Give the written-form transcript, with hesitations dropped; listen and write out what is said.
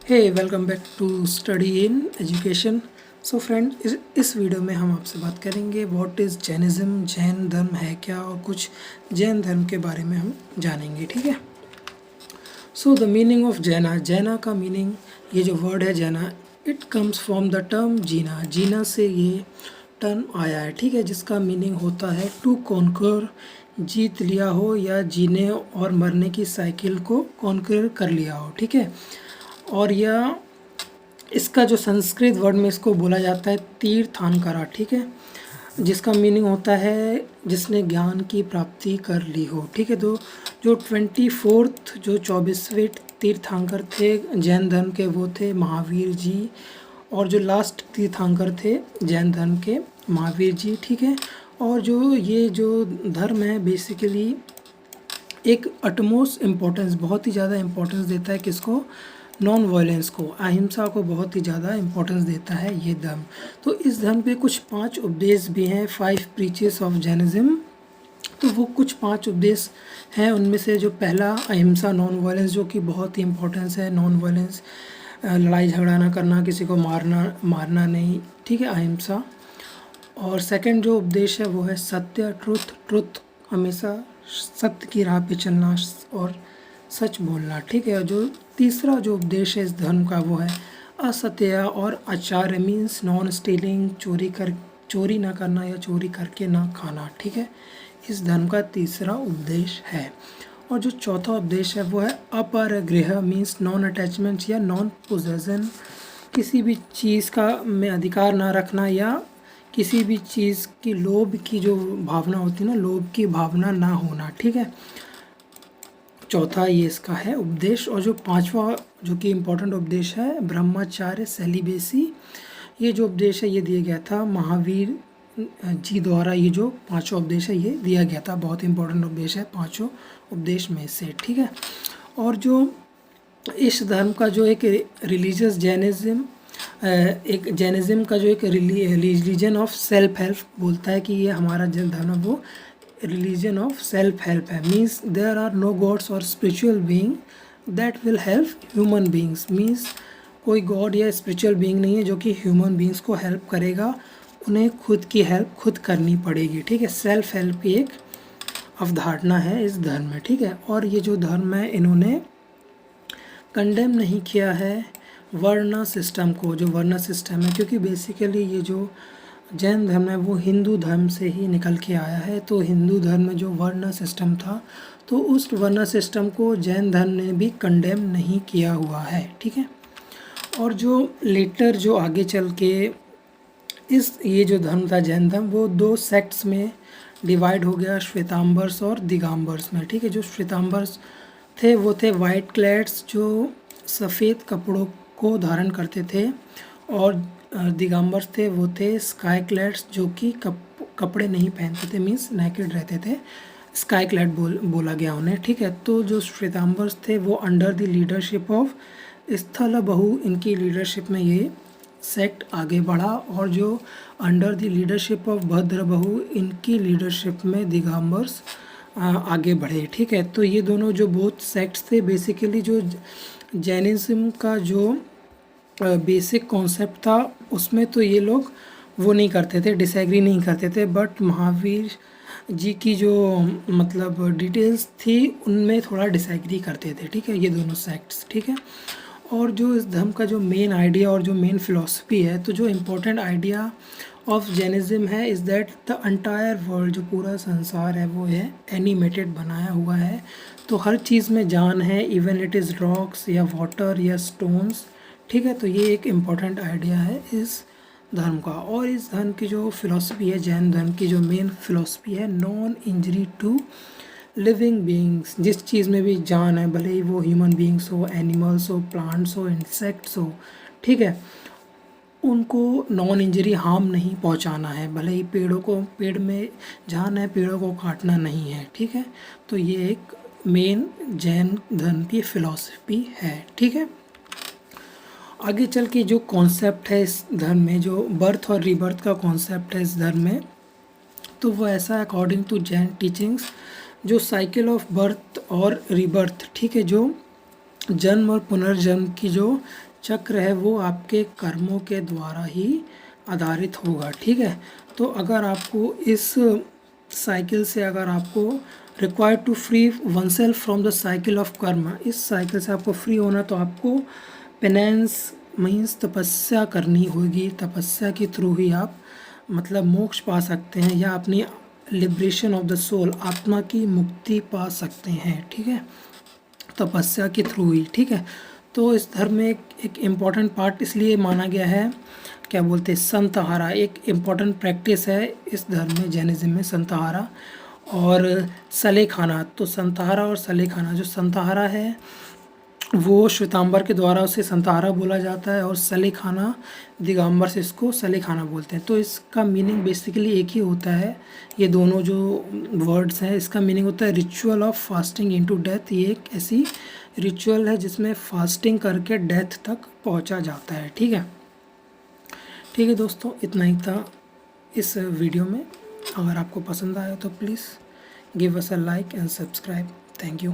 Hey welcome back to study in education. So friend, इस वीडियो में हम आपसे बात करेंगे व्हाट इज़ जैनिज़्म, जैन धर्म है क्या, और कुछ जैन धर्म के बारे में हम जानेंगे। ठीक है। सो द मीनिंग ऑफ जैना, जैना का मीनिंग, ये जो वर्ड है Jaina, it comes from the term Jina, Jina से ये टर्म आया है। ठीक है, जिसका मीनिंग होता है टू कॉन्कर, जीत लिया हो या जीने और मरने की साइकिल को कॉन्कर कर लिया हो। ठीक है। और यह इसका जो संस्कृत वर्ड में इसको बोला जाता है तीर्थांकरा। ठीक है, जिसका मीनिंग होता है जिसने ज्ञान की प्राप्ति कर ली हो। ठीक है, तो जो 24th जो 24वें तीर्थांकर थे जैन धर्म के, वो थे महावीर जी, और जो लास्ट तीर्थांकर थे जैन धर्म के महावीर जी। ठीक है, और जो ये जो धर्म है बेसिकली एक अटमोस्ट इम्पोर्टेंस, बहुत ही ज़्यादा इम्पोर्टेंस देता है किसको, नॉन वायलेंस को, अहिंसा को बहुत ही ज़्यादा इम्पोर्टेंस देता है ये धर्म। तो इस धर्म पे कुछ 5 उपदेश भी हैं, 5 प्रीचेस ऑफ जैनिज़्म। तो वो कुछ 5 उपदेश हैं, उनमें से जो पहला अहिंसा, नॉन वायलेंस, जो कि बहुत ही इम्पोर्टेंस है। नॉन वायलेंस, लड़ाई झगड़ा ना करना, किसी को मारना नहीं। ठीक है, अहिंसा। और सेकंड जो उपदेश है वो है सत्य, ट्रुथ, हमेशा सत्य की राह पे चलना और सच बोलना। ठीक है। जो तीसरा जो उपदेश है इस धर्म का वो है असत्य और आचार्य, मीन्स नॉन स्टीलिंग, चोरी ना करना या चोरी करके ना खाना। ठीक है, इस धर्म का तीसरा उपदेश है। और जो चौथा उपदेश है वो है अपरगृह, मीन्स नॉन अटैचमेंट या नॉन पोजेशन, किसी भी चीज़ का में अधिकार ना रखना या किसी भी चीज़ की लोभ की जो भावना होती है ना, लोभ की भावना ना होना। ठीक है, चौथा ये इसका है उपदेश। और जो पांचवा जो कि इम्पोर्टेंट उपदेश है ब्रह्मचार्य, सेलिबेसी, ये जो उपदेश है ये दिया गया था महावीर जी द्वारा। ये जो पांचवा उपदेश है ये दिया गया था, बहुत इंपॉर्टेंट उपदेश है पांचों उपदेश में से। ठीक है। और जो इस धर्म का जो एक रिलीजियस जैनिज़्म, एक जैनिज़्म का जो एक रिलीजन ऑफ सेल्फ हेल्प बोलता है कि ये हमारा जो धर्म है वो रिलीजन ऑफ सेल्फ हेल्प है। Means there are no gods और spiritual being that will help human beings, means कोई गॉड या स्पिरिचुअल बीइंग नहीं है जो कि ह्यूमन बींग्स को हेल्प करेगा, उन्हें खुद की हेल्प खुद करनी पड़ेगी। ठीक है, सेल्फ हेल्प की एक अवधारणा है इस धर्म में। ठीक है, और ये जो धर्म है इन्होंने कंडेम नहीं किया है वर्ण सिस्टम को, जो वर्ण सिस्टम है, क्योंकि बेसिकली ये जो जैन धर्म है वो हिंदू धर्म से ही निकल के आया है। तो हिंदू धर्म में जो वर्ण सिस्टम था तो उस वर्ण सिस्टम को जैन धर्म ने भी कंडेम नहीं किया हुआ है। ठीक है, और जो लेटर जो आगे चल के ये जो धर्म था जैन धर्म, वो 2 सेक्ट्स में डिवाइड हो गया, श्वेतांबर्स और दिगंबर्स में। ठीक है, जो श्वेतांबर्स थे वो थे वाइट क्लैड्स, जो सफ़ेद कपड़ों को धारण करते थे, और दिगंबर्स थे वो थे स्काई क्लैड्स, जो कि कपड़े नहीं पहनते थे, मीन्स नेकेड रहते थे, स्काई क्लैड बोला गया उन्हें। ठीक है, तो जो श्वेतांबर्स थे वो अंडर द लीडरशिप ऑफ स्थल बहु, इनकी लीडरशिप में ये सेक्ट आगे बढ़ा, और जो अंडर द लीडरशिप ऑफ भद्र बहु, इनकी लीडरशिप में दिगंबर्स आगे बढ़े। ठीक है, तो ये दोनों जो बोथ सेक्ट्स थे, बेसिकली जो जैनिज़्म का जो बेसिक कॉन्सेप्ट था उसमें तो ये लोग वो नहीं करते थे, डिसएग्री नहीं करते थे, बट महावीर जी की जो मतलब डिटेल्स थी उनमें थोड़ा डिसएग्री करते थे। ठीक है, ये दोनों सेक्ट्स। ठीक है, और जो इस धर्म का जो मेन आइडिया और जो मेन फ़िलॉसफी है, तो जो इम्पोर्टेंट आइडिया ऑफ जैनिज़्म है is that the entire world, जो पूरा संसार है वो है एनिमेटेड, बनाया हुआ है। तो हर चीज़ में जान है, इवन इट इज़ रॉक्स या वाटर या स्टोन्स। ठीक है, तो ये एक इम्पॉर्टेंट आइडिया है इस धर्म का। और इस धर्म की जो फ़िलॉसफी है, जैन धर्म की जो मेन फ़िलॉसफी है, non injury to living beings, जिस चीज़ में भी जान है, भले ही वो ह्यूमन बीइंग्स हो, एनिमल्स हो, प्लांट्स हो, इंसेक्ट्स हो। ठीक है, उनको नॉन इंजरी हार्म नहीं पहुंचाना है, भले ही पेड़ में जान है, पेड़ों को काटना नहीं है। ठीक है, तो ये एक मेन जैन धर्म की फ़िलॉसफी है। ठीक है, आगे चल के जो कॉन्सेप्ट है इस धर्म में, जो बर्थ और रीबर्थ का कॉन्सेप्ट है इस धर्म में, तो वो ऐसा है अकॉर्डिंग टू जैन टीचिंग्स, जो साइकिल ऑफ बर्थ और रीबर्थ, ठीक है, जो जन्म और पुनर्जन्म की जो चक्र है वो आपके कर्मों के द्वारा ही आधारित होगा, ठीक है। तो अगर आपको इस साइकिल से, अगर आपको required to free oneself from the cycle of karma, इस साइकिल से आपको फ्री होना, तो आपको पेनेंस मीन्स तपस्या करनी होगी। तपस्या के थ्रू ही आप मतलब मोक्ष पा सकते हैं या अपनी लिबरेशन ऑफ द सोल, आत्मा की मुक्ति पा सकते हैं, ठीक है, तपस्या के थ्रू ही, ठीक है। तो इस धर्म में एक इम्पॉर्टेंट पार्ट इसलिए माना गया है, क्या बोलते हैं, संतहारा एक इम्पॉर्टेंट प्रैक्टिस है इस धर्म में, जैनिज्म में, संतहारा और सलेखाना। तो संतहारा और सलेखाना, जो संतहारा है वो श्वेतांबर के द्वारा उसे संतहारा बोला जाता है और सलेखाना दिगंबर से इसको सलेखाना बोलते हैं। तो इसका मीनिंग बेसिकली एक ही होता है, ये दोनों जो वर्ड्स हैं इसका मीनिंग होता है ritual of fasting into death. ये एक ऐसी रिचुअल है जिसमें फास्टिंग करके डेथ तक पहुंचा जाता है, ठीक है। ठीक है दोस्तों, इतना ही था इस वीडियो में। अगर आपको पसंद आया तो please give us a like and subscribe. Thank you.